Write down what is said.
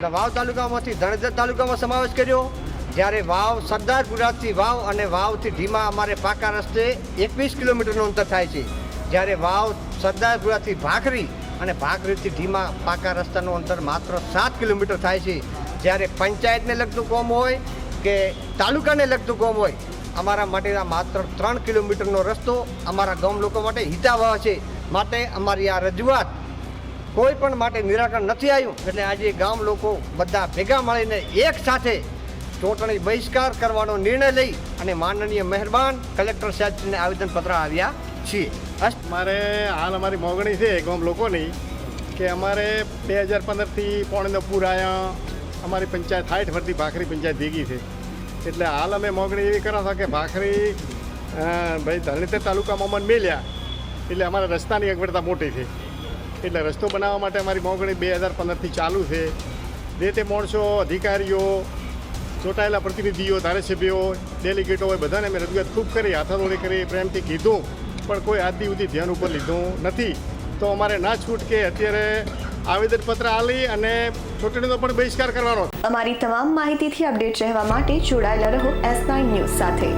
વાવ તાલુકામાંથી ધણેજર તાલુકામાં સમાવેશ કર્યો, જ્યારે વાવ સરદારપુરાથી વાવ અને વાવથી ઢીમા અમારે પાકા રસ્તે 21 કિલોમીટરનું અંતર થાય છે, જ્યારે વાવ સરદારપુરાથી ભાખરી અને ભાખરીથી ઢીમા પાકા રસ્તાનું અંતર માત્ર 7 કિલોમીટર થાય છે. જ્યારે પંચાયતને લગતું કામ હોય કે તાલુકાને લગતું કામ હોય, અમારા માટે આ માત્ર 3 કિલોમીટરનો રસ્તો અમારા ગામ લોકો માટે હિતાવહ છે. માટે અમારી આ રજૂઆત કોઈ પણ માટે નિરાકરણ નથી આવ્યું, એટલે આજે ગામ લોકો બધા ભેગા મળીને એક સાથે ચૂંટણી બહિષ્કાર કરવાનો નિર્ણય લઈ અને માનનીય મહેરબાન કલેક્ટર સાહેબને આવેદનપત્ર આવ્યા છીએ. અમારી મોગણી છે ગામ લોકોની કે અમારે 2015થી પોણીનો પૂર આવ્યા, અમારી પંચાયત 60 વર્ષથી ભાખરી પંચાયત ભેગી છે. એટલે હાલ અમે મોગણી એવી કરો છો કે ભાખરી ભાઈ ધરણીધર તાલુકામાં અમને મેલ્યા, એટલે અમારા રસ્તાની અગવડતા મોટી છે. એટલે રસ્તો બનાવવા માટે અમારી મોગણી 2015થી ચાલુ છે. જે તે માણસો, અધિકારીઓ, ચૂંટાયેલા પ્રતિનિધિઓ, ધારાસભ્યો, ડેલિગેટો હોય બધાને અમે રજૂઆત ખૂબ કરી, હાથાદોડી કરી, પ્રેમથી કીધું, પણ કોઈ આજ સુધી ધ્યાન ઉપર લીધું નથી. તો અમારે ના છૂટ કે અત્યારે આવેદનપત્ર આલી અને ચૂંટણીનો પણ બહિષ્કાર કરવાનો. અમારી તમામ માહિતીથી અપડેટ રહેવા માટે જોડાયેલા રહો S9 ન્યૂઝ સાથે.